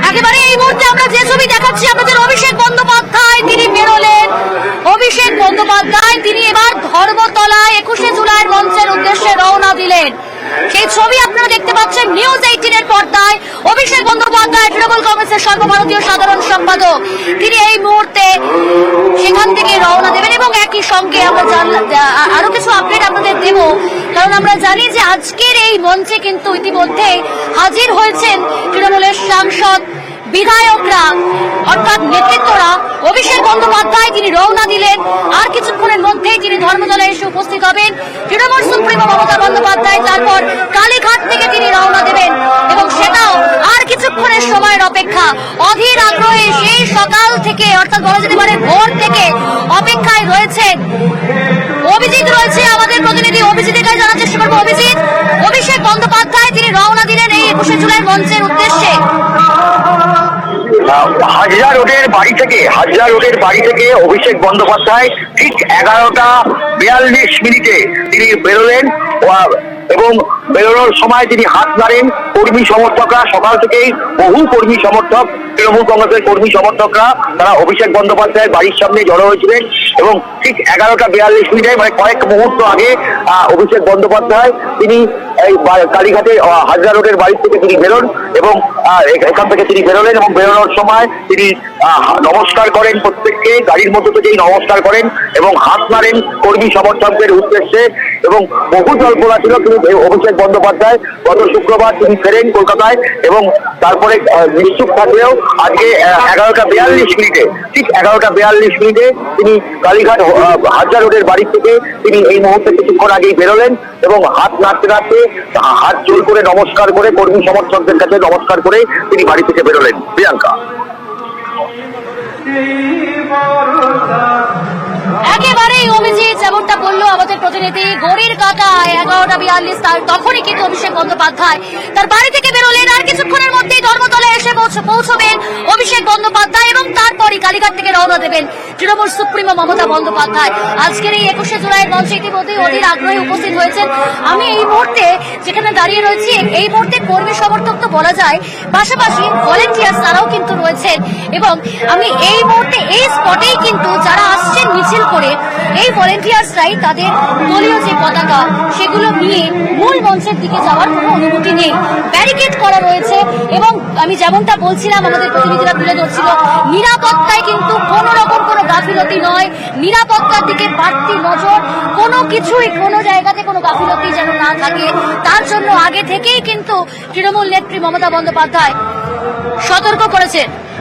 একেবারে এই মুহূর্তে আমরা যে ছবি দেখাচ্ছি আমাদের অভিষেক বন্দ্যোপাধ্যায় তিনি বেরোলেন। অভিষেক বন্দ্যোপাধ্যায় তিনি এবার ধর্মতলায় 21শে জুলাইয়ের মঞ্চের উদ্দেশ্যে রওনা দিলেন। সেই ছবি আপনারা দেখতে পাচ্ছেন নিউজ 18 এর পর্দায়। অভিষেক বন্দ্যোপাধ্যায় তৃণমূল কংগ্রেসের সর্বভারতীয় সাধারণ সম্পাদক, তিনি এই মুহূর্তে সেখান থেকে রওনা দেবেন এবং একই সঙ্গে আমরা আরো কিছু আপডেট আপনাদের দেব, কারণ আমরা জানি যে আজকের এই মঞ্চে কিন্তু ইতিমধ্যে হাজির হয়েছেন তৃণমূলের সাংসদ, বিধায়করা অর্থাৎ নেতৃত্বরা। অভিষেক বন্দ্যোপাধ্যায় তিনি রওনা দিলেন, আর কিছুক্ষণের মধ্যেই তিনি ধর্মতলায় এসে উপস্থিত হবেন। তৃণমূল সুপ্রিমো মমতা বন্দ্যোপাধ্যায় তারপর কালীঘাট থেকে তিনি রওনা দেবেন এবং সেটাও আর কিছুক্ষণের সময়ের অপেক্ষা। অধীর আগ্রহে সেই সকাল থেকে অর্থাৎ বলা যেতে পারে ভোর থেকে অপেক্ষায় রয়েছেন। অভিজিৎ রয়েছে আমাদের প্রতিনিধি, অভিজিতের কাছে জানার চেষ্টা করবো। অভিজিৎ, অভিষেক বন্দ্যোপাধ্যায় তিনি রওনা দিলেন এই 21শে জুলাই মঞ্চের উদ্দেশ্যে। হাজরা রোডের বাড়ি থেকে অভিষেক বন্দ্যোপাধ্যায় ঠিক 11:42 তিনি বেরোলেন এবং বেরোনোর সময় তিনি হাত নাড়েন কর্মী সমর্থকরা। সকাল থেকেই বহু কর্মী সমর্থক, তৃণমূল কংগ্রেসের কর্মী সমর্থকরা তারা অভিষেক বন্দ্যোপাধ্যায়ের বাড়ির সামনে জড়ো হয়েছিলেন এবং ঠিক 11:42 মানে কয়েক মুহূর্ত আগে অভিষেক বন্দ্যোপাধ্যায় তিনি এই কালীঘাটে হাজরা রোডের বাড়ি থেকে তিনি বেরোন এবং এখান থেকে তিনি বেরোলেন এবং বেরোনোর সময় তিনি নমস্কার করেন প্রত্যেককে, গাড়ির মধ্যে থেকেই নমস্কার করেন এবং হাত নাড়েন কর্মী সমর্থকদের উদ্দেশ্যে এবং বহু জল্পনা ছিল। কিন্তু অভিষেক বন্দ্যোপাধ্যায় গত শুক্রবার তিনি ফেরেন কলকাতায় এবং তারপরে নিশ্চুপ থাকলেও আজকে 11:42 ঠিক 11:42 তিনি কালীঘাট হাজরা রোডের বাড়ি থেকে তিনি এই মুহূর্তে কিছুক্ষণ আগেই বেরোলেন এবং হাত নাড়তে নাড়তে হাত জোর করে নমস্কার করে কর্মী সমর্থকদের কাছে নমস্কার করে তিনি বাড়ি থেকে বেরোলেন। প্রিয়াঙ্কা, একেবারেই অভিজিৎ যেমনটা বললো আমাদের প্রতিনিধি, ঘড়ির কাঁটায় 11:42 তখনই কিন্তু অভিষেক বন্দ্যোপাধ্যায় তার বাড়ি থেকে বেরোলেন। আর কিছুক্ষণের মধ্যেই ধর্মতলায় এসে পৌঁছবেন অভিষেক বন্দ্যোপাধ্যায় এবং তারপরই কালীঘাট থেকে রওনা দেবেন তৃণমূল সুপ্রিমো মমতা বন্দ্যোপাধ্যায়। আজকের এই 21শে জুলাইয়ের মঞ্চে ইতিমধ্যেই অধীর আগ্রহে উপস্থিত হয়েছেন। আমি এই মুহূর্তে যেখানে দাঁড়িয়ে রয়েছি এই মুহূর্তে কর্মী সমর্থক তো বলা যায়, পাশাপাশি ভলেন্টিয়ার্স তারাও কিন্তু রয়েছেন এবং আমি এই মুহূর্তে এই স্পটেই কিন্তু যারা আসছেন মিছিল করে এই ভলেন্টিয়ার্সরাই তাদের দলীয় যে পতাকা সেগুলো নিয়ে মূল মঞ্চের দিকে যাওয়ার কোনো অনুমতি নেই, ব্যারিকেড করা রয়েছে এবং আমি যেমনটা বলছিলাম আমাদের প্রতিনিধিরা তুলে ধরছিল, নিরাপত্তায় কিন্তু কোনো রকম কোনো গাফিলতি নয়, নিরাপত্তার দিকে বাড়তি নজর, কোনো কিছুই কোনো জায়গাতে কোনো গাফিলতি যেন না থাকে তার জন্য আগে থেকেই কিন্তু তৃণমূল নেত্রী মমতা বন্দ্যোপাধ্যায় সতর্ক করেছেন।